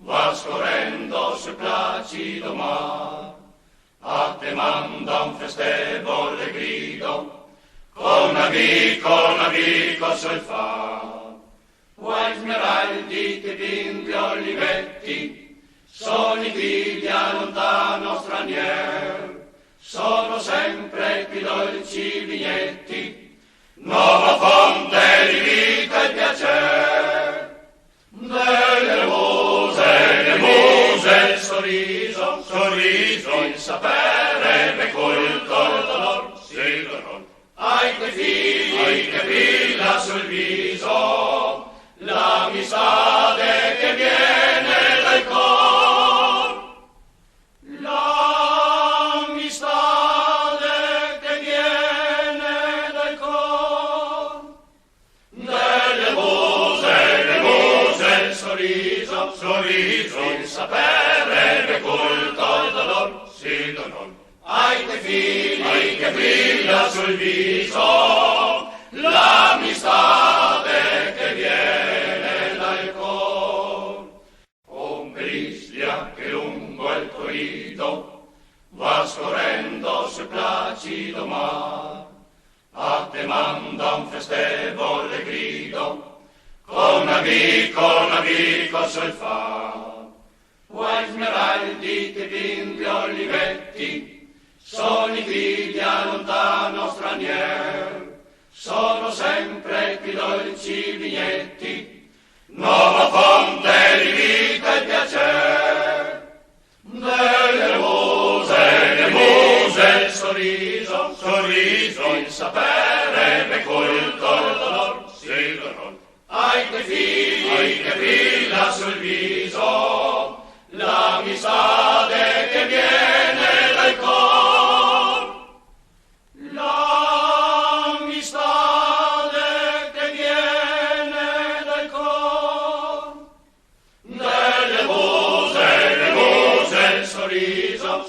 va scorrendo sul placido mar, a te manda un festevole grido, con amico sul far. Vuoi smeraldi che bimbi olivetti, sono i figli a lontano stranier, sono sempre più dolci vignetti, nuova fonte di vita e piacer. Delle muse, sorriso, il sapere, le culto, il dolor, sì, dolor. Ai tuoi figli che brilla sul viso, l'amistade che viene dal cor, l'amistade che viene dal cor. Delle muse, sorriso, il sapere, le culto, il dolor, sì, dolor. Ai tuoi figli che brilla sul viso, l'amistade che viene dal cor. Ombrislia che lungo il corrido va scorrendo sul placido mar, a te manda un festevole grido, con amico sul far. Vuoi smeraldi che bimbi olivetti, sono i figli a lontano stranier, sono sempre più dolci vignetti, nuova fonte di vita e piacer. Delle muse, sorriso, il sapere, le culto, il dolor, sì, dolor. Ai tuoi figli che brilla sul viso, l'amistade che viene dal cor, l'amistade che viene dal cor. Delle muse, sorriso,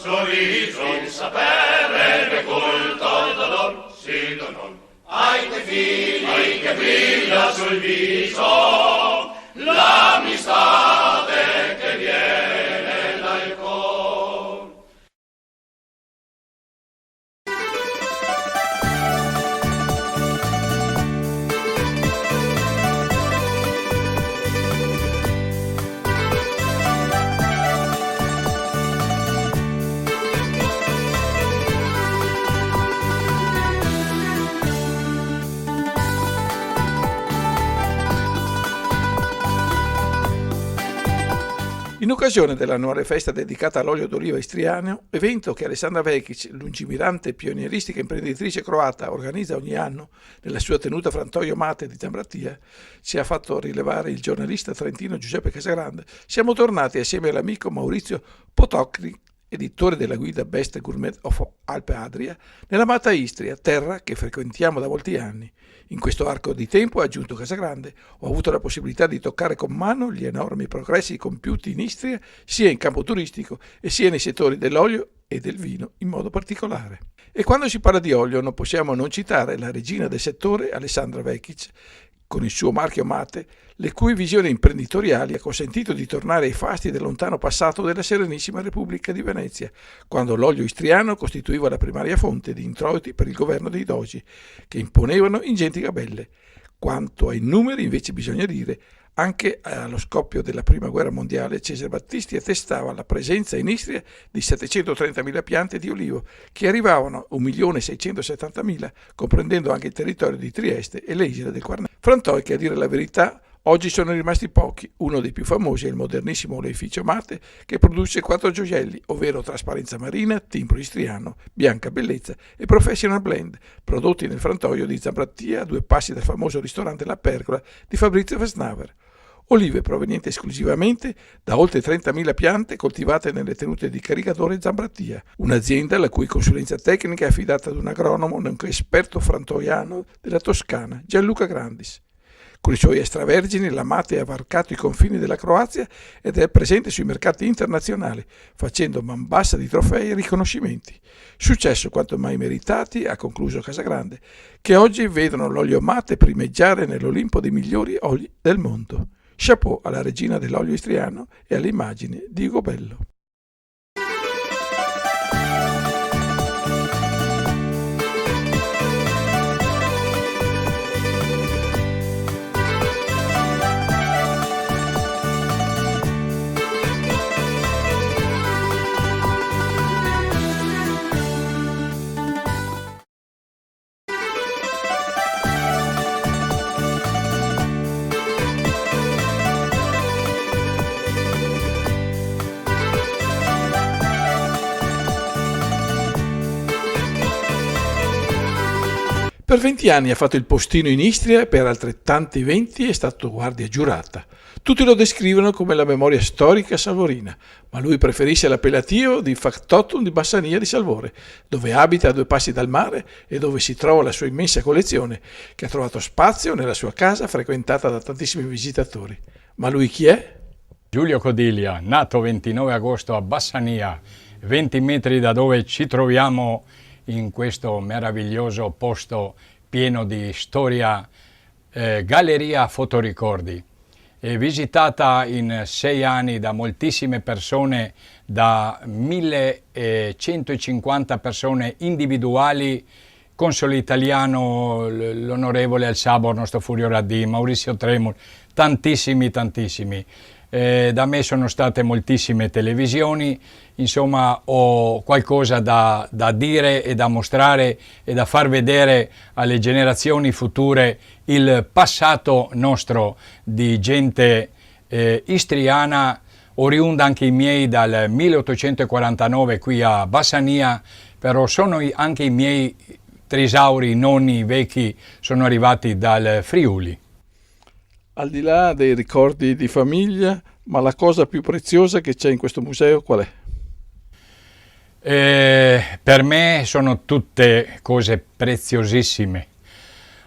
il sapere, le culto, il dolor, sì, dolor. Ai tuoi figli che brilla sul viso, l'amistade che viene dal cor. In occasione dell'annuale festa dedicata all'olio d'oliva istriano, evento che Alessandra Vekic, lungimirante e pionieristica imprenditrice croata, organizza ogni anno nella sua tenuta Frantoio Mate di Zambrattia, ci ha fatto rilevare il giornalista trentino Giuseppe Casagrande, siamo tornati assieme all'amico Maurizio Potocnik, editore della guida Best Gourmet of Alpe Adria, nell'amata Istria, terra che frequentiamo da molti anni. In questo arco di tempo, ha aggiunto Casagrande, ho avuto la possibilità di toccare con mano gli enormi progressi compiuti in Istria, sia in campo turistico e sia nei settori dell'olio e del vino in modo particolare. E quando si parla di olio non possiamo non citare la regina del settore, Alessandra Vekic, con il suo marchio Mate, le cui visioni imprenditoriali ha consentito di tornare ai fasti del lontano passato della Serenissima Repubblica di Venezia, quando l'olio istriano costituiva la primaria fonte di introiti per il governo dei dogi, che imponevano ingenti gabelle. Quanto ai numeri, invece, bisogna dire, anche allo scoppio della Prima Guerra Mondiale, Cesare Battisti attestava la presenza in Istria di 730.000 piante di olivo, che arrivavano a 1.670.000, comprendendo anche il territorio di Trieste e le isole del Quarnero. Frantoi, che a dire la verità, oggi sono rimasti pochi. Uno dei più famosi è il modernissimo oleificio Mate, che produce 4 gioielli, ovvero trasparenza marina, timbro istriano, bianca bellezza e professional blend, prodotti nel frantoio di Zambrattia, a 2 passi dal famoso ristorante La Pergola di Fabrizio Vesnaver. Olive provenienti esclusivamente da oltre 30.000 piante coltivate nelle tenute di Carigatore Zambrattia, un'azienda la cui consulenza tecnica è affidata ad un agronomo nonché esperto frantoiano della Toscana, Gianluca Grandis. Con i suoi extravergini la Mate ha varcato i confini della Croazia ed è presente sui mercati internazionali, facendo man bassa di trofei e riconoscimenti. Successo quanto mai meritati, ha concluso Casagrande, che oggi vedono l'olio Mate primeggiare nell'Olimpo dei migliori oli del mondo. Chapeau alla regina dell'olio istriano e alle immagini di Ugo Bello. Per 20 anni ha fatto il postino in Istria e per altrettanti eventi è stato guardia giurata. Tutti lo descrivono come la memoria storica salvorina, ma lui preferisce l'appellativo di Factotum di Bassania di Salvore, dove abita a 2 passi dal mare e dove si trova la sua immensa collezione, che ha trovato spazio nella sua casa frequentata da tantissimi visitatori. Ma lui chi è? Giulio Codilia, nato 29 agosto a Bassania, 20 metri da dove ci troviamo in questo meraviglioso posto pieno di storia, Galleria Fotoricordi. È visitata in 6 anni da moltissime persone, da 1150 persone individuali, console italiano, l'onorevole El Sabor, nostro Furio Radin, Maurizio Tremul, tantissimi. Da me sono state moltissime televisioni, insomma ho qualcosa da dire e da mostrare e da far vedere alle generazioni future il passato nostro di gente istriana, oriunda anche i miei dal 1849 qui a Bassania, però sono anche i miei trisauri, nonni vecchi, sono arrivati dal Friuli. Al di là dei ricordi di famiglia, ma la cosa più preziosa che c'è in questo museo qual è? Per me sono tutte cose preziosissime.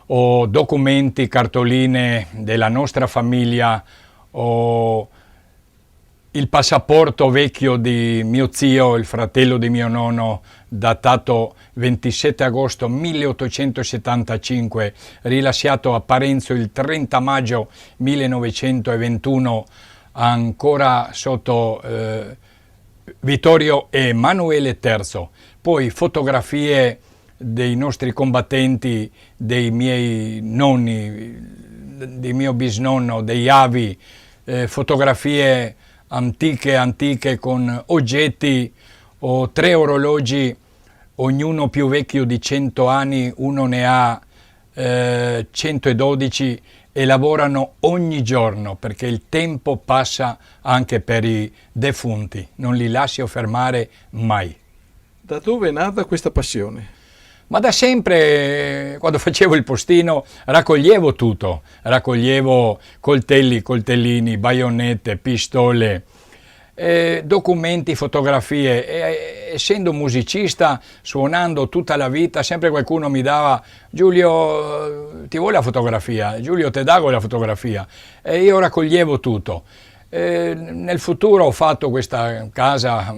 Ho documenti, cartoline della nostra famiglia, ho il passaporto vecchio di mio zio, il fratello di mio nonno, datato 27 agosto 1875, rilasciato a Parenzo il 30 maggio 1921, ancora sotto Vittorio Emanuele III. Poi fotografie dei nostri combattenti, dei miei nonni, di mio bisnonno, degli avi, fotografie antiche con oggetti. Ho 3 orologi, ognuno più vecchio di 100 anni, uno ne ha 112 e lavorano ogni giorno perché il tempo passa anche per i defunti, non li lascio fermare mai. Da dove è nata questa passione? Ma da sempre, quando facevo il postino, raccoglievo tutto, raccoglievo coltelli, coltellini, baionette, pistole, documenti, fotografie. E, essendo musicista, suonando tutta la vita, sempre qualcuno mi dava: Giulio, ti vuoi la fotografia? Giulio, te dago la fotografia. E io raccoglievo tutto. Nel futuro ho fatto questa casa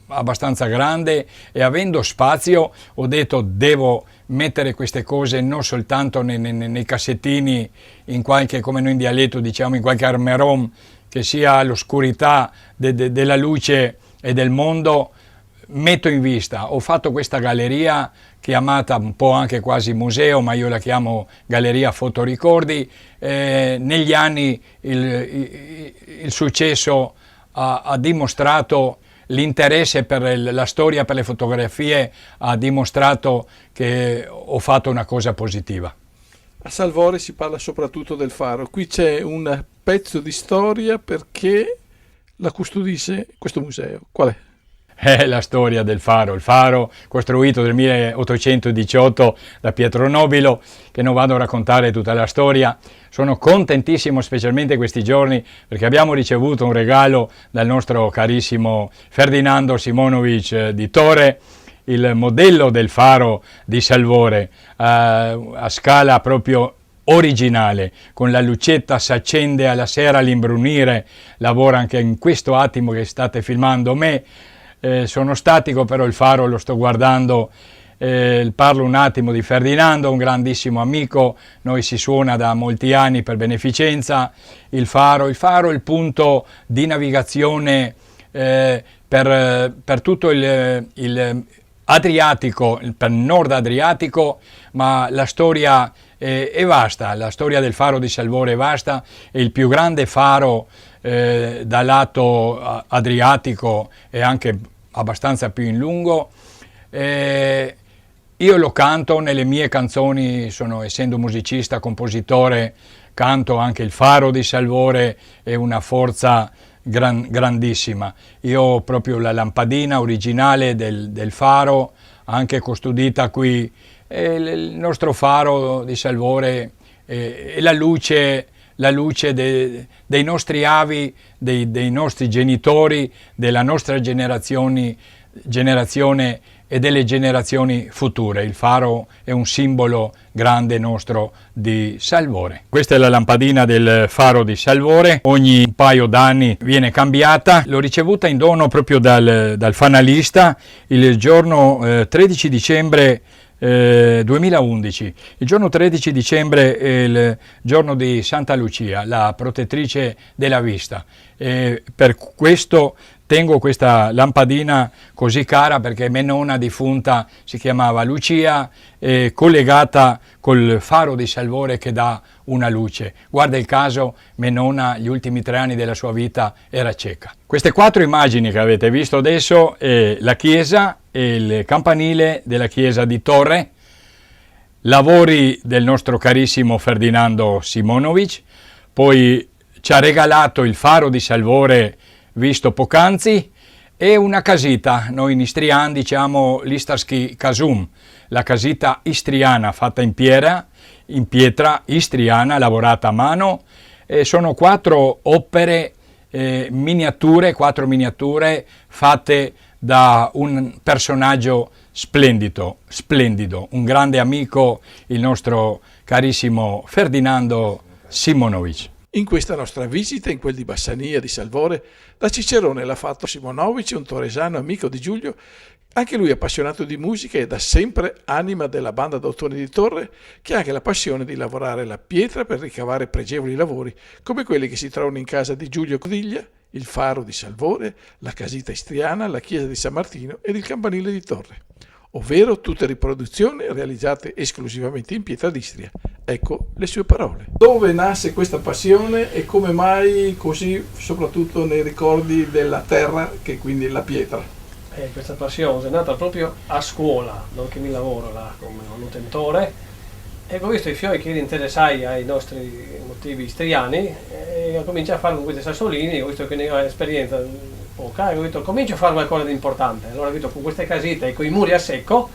abbastanza grande e avendo spazio ho detto devo mettere queste cose non soltanto nei cassettini, in qualche, come noi in dialetto diciamo, in qualche armeron, che sia all'oscurità della luce e del mondo. Metto in vista, ho fatto questa galleria chiamata un po' anche quasi museo, ma io la chiamo Galleria Fotoricordi. Negli anni il successo ha dimostrato l'interesse per la storia, per le fotografie, ha dimostrato che ho fatto una cosa positiva. A Salvore si parla soprattutto del faro, qui c'è un pezzo di storia perché la custodisce questo museo, qual è? È la storia del faro, il faro costruito nel 1818 da Pietro Nobilo, che non vado a raccontare tutta la storia. Sono contentissimo, specialmente questi giorni, perché abbiamo ricevuto un regalo dal nostro carissimo Ferdinando Simonovic di Torre, il modello del faro di Salvore, a scala proprio originale, con la lucetta si accende alla sera all'imbrunire, lavora anche in questo attimo che state filmando me. Sono statico, però il faro lo sto guardando Parlo un attimo di Ferdinando, un grandissimo amico, noi si suona da molti anni per beneficenza. Il Faro è il punto di navigazione per tutto il Adriatico, per Nord Adriatico, ma la storia è vasta, la storia del Faro di Salvore è vasta, è il più grande faro dal lato Adriatico e anche abbastanza più in lungo. Io lo canto nelle mie canzoni, essendo musicista, compositore, canto anche il Faro di Salvore, è una forza grandissima. Io ho proprio la lampadina originale del Faro, anche custodita qui. Il nostro Faro di Salvore è la luce dei nostri avi, dei nostri genitori, della nostra generazione e delle generazioni future. Il Faro è un simbolo grande nostro di Salvore. Questa è la lampadina del Faro di Salvore, ogni paio d'anni viene cambiata. L'ho ricevuta in dono proprio dal fanalista il giorno 13 dicembre 2011. Il giorno 13 dicembre è il giorno di Santa Lucia, la protettrice della vista. Per questo tengo questa lampadina così cara, perché mia nonna defunta si chiamava Lucia, collegata col Faro di Salvore che dà una luce. Guarda il caso, mia nonna gli ultimi 3 anni della sua vita era cieca. Queste 4 immagini che avete visto adesso è la chiesa e il campanile della chiesa di Torre, lavori del nostro carissimo Ferdinando Simonovic, poi ci ha regalato il Faro di Salvore visto poc'anzi, e una casita, noi in istriano diciamo l'Istarski Casum, la casita istriana fatta in pietra istriana, lavorata a mano. Sono 4 opere, 4 miniature fatte da un personaggio splendido, un grande amico, il nostro carissimo Ferdinando Simonovic. In questa nostra visita, in quel di Bassania di Salvore, da Cicerone l'ha fatto Simonovic, un toresano amico di Giulio, anche lui appassionato di musica e da sempre anima della banda d'autori di Torre, che ha anche la passione di lavorare la pietra per ricavare pregevoli lavori, come quelli che si trovano in casa di Giulio Codiglia, il Faro di Salvore, la casita istriana, la chiesa di San Martino ed il campanile di Torre, ovvero tutte riproduzioni realizzate esclusivamente in pietra d'Istria. Ecco le sue parole. Dove nasce questa passione e come mai così, soprattutto nei ricordi della terra, che quindi la pietra? Questa passione è nata proprio a scuola, non che mi lavoro là come manutentore, e ho visto i fiori che interessai ai nostri motivi istriani e ho cominciato a fare con questi sassolini. Ho visto che ne ho esperienza poca e ho detto comincio a fare qualcosa di importante. Allora ho visto con queste casette e con i muri a secco,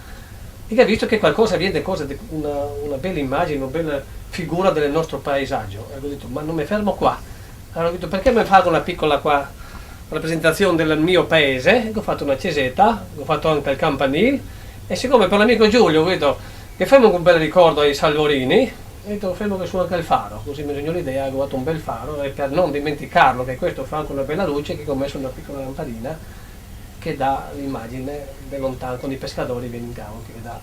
e ho visto che qualcosa viene, una bella immagine, una bella figura del nostro paesaggio. E ho detto ma non mi fermo qua. Allora ho detto perché mi faccio una piccola rappresentazione del mio paese, e ho fatto una chiesetta, ho fatto anche il campanile, e siccome per l'amico Giulio ho detto che facciamo un bel ricordo ai salvorini, ho detto facciamo che su anche il faro, così mi sono l'idea, ho fatto un bel faro, e per non dimenticarlo che questo fa anche una bella luce, che ho messo una piccola lampadina che dà l'immagine del lontano con i pescatori vieni in campo, che dà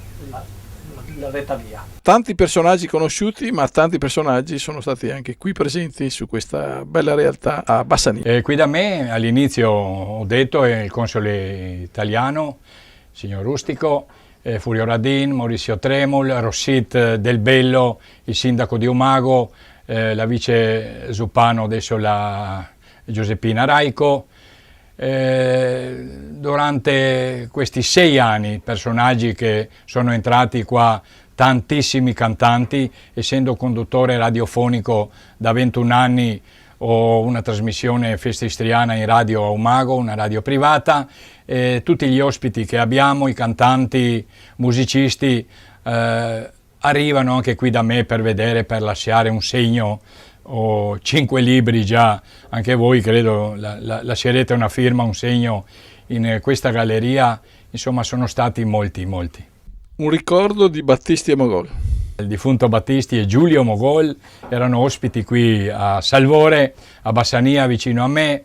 la retta via. Tanti personaggi conosciuti, ma tanti personaggi sono stati anche qui presenti su questa bella realtà a Bassania. Qui da me all'inizio ho detto è il console italiano, signor Rustico, Furio Radin, Maurizio Tremol, Rossit Del Bello, il sindaco di Umago, la vice Zuppano, adesso la Giuseppina Raico. Durante questi 6 anni, personaggi che sono entrati qua, tantissimi cantanti, essendo conduttore radiofonico da 21 anni, ho una trasmissione Festa Istriana in radio a Umago, una radio privata, tutti gli ospiti che abbiamo, i cantanti, musicisti, arrivano anche qui da me per vedere, per lasciare un segno. Ho 5 libri già, anche voi credo lascerete una firma, un segno in questa galleria, insomma sono stati molti. Un ricordo di Battisti e Mogol. Il defunto Battisti e Giulio Mogol erano ospiti qui a Salvore, a Bassania vicino a me,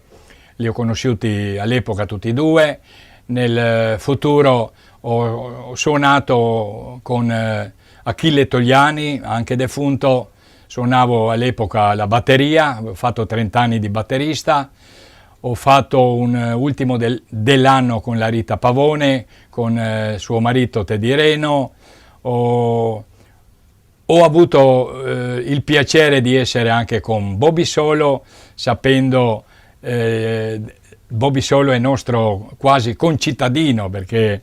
li ho conosciuti all'epoca tutti e due, nel futuro ho suonato con Achille Togliani, anche defunto. Suonavo all'epoca la batteria, ho fatto 30 anni di batterista, ho fatto un ultimo dell'anno con la Rita Pavone, con suo marito Teddy Reno, ho avuto il piacere di essere anche con Bobby Solo, sapendo Bobby Solo è nostro quasi concittadino, perché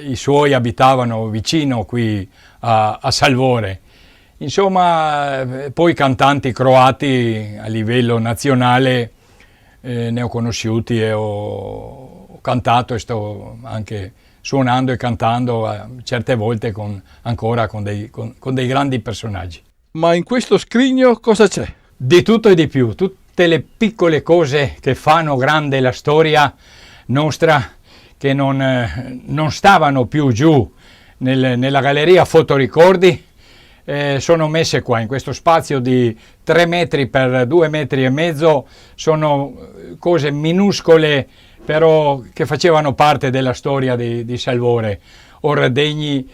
i suoi abitavano vicino qui a Salvore. Insomma, poi cantanti croati a livello nazionale ne ho conosciuti e ho cantato e sto anche suonando e cantando certe volte ancora con dei grandi personaggi. Ma in questo scrigno cosa c'è? Di tutto e di più, tutte le piccole cose che fanno grande la storia nostra, che non stavano più giù nella galleria fotoricordi, sono messe qua in questo spazio di 3 metri per 2 metri e mezzo. Sono cose minuscole, però che facevano parte della storia di Salvore, ordegni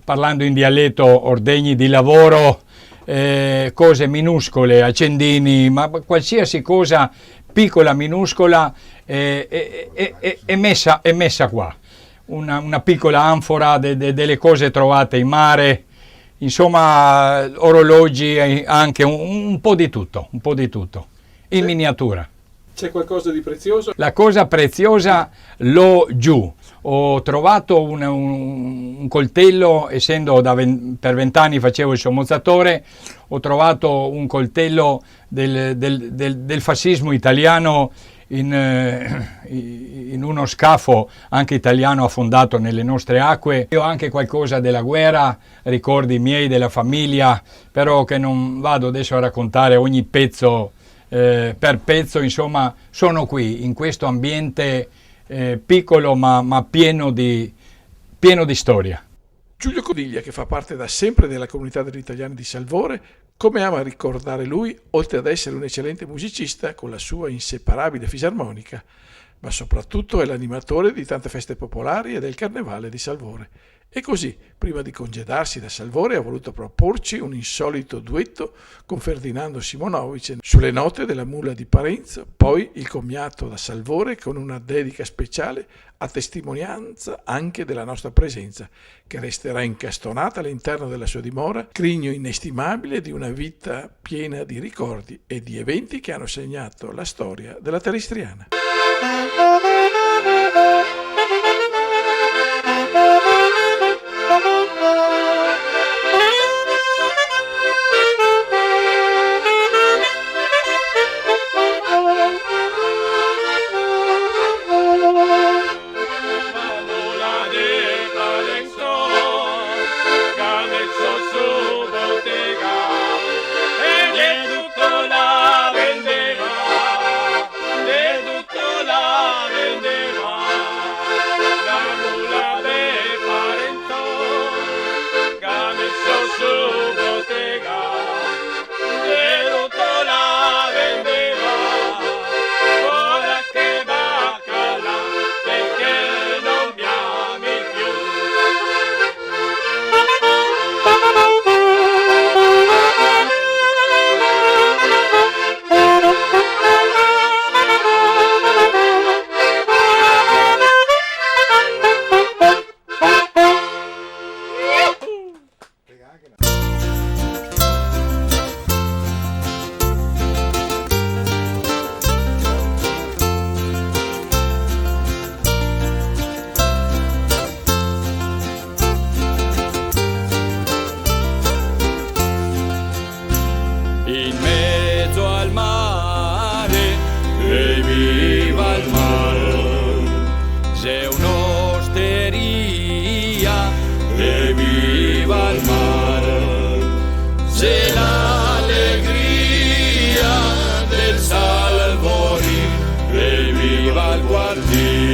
parlando in dialetto, ordegni di lavoro, cose minuscole, accendini, ma qualsiasi cosa piccola, minuscola è messa qua. Una piccola anfora delle cose trovate in mare, insomma orologi, anche un po' di tutto, in miniatura. C'è qualcosa di prezioso? La cosa preziosa l'ho giù. Ho trovato un coltello, essendo per 20 anni facevo il sommozzatore, ho trovato un coltello del fascismo italiano in uno scafo anche italiano affondato nelle nostre acque. Io ho anche qualcosa della guerra, ricordi miei, della famiglia, però che non vado adesso a raccontare ogni pezzo per pezzo. Insomma, sono qui in questo ambiente piccolo ma pieno di storia. Giulio Codiglia, che fa parte da sempre della comunità degli italiani di Salvore, come ama ricordare lui, oltre ad essere un eccellente musicista con la sua inseparabile fisarmonica, ma soprattutto è l'animatore di tante feste popolari e del Carnevale di Salvore. E così, prima di congedarsi da Salvore, ha voluto proporci un insolito duetto con Ferdinando Simonovic sulle note della Mula di Parenzo, poi il commiato da Salvore con una dedica speciale a testimonianza anche della nostra presenza, che resterà incastonata all'interno della sua dimora, scrigno inestimabile di una vita piena di ricordi e di eventi che hanno segnato la storia della terra istriana. Viva il quartiere.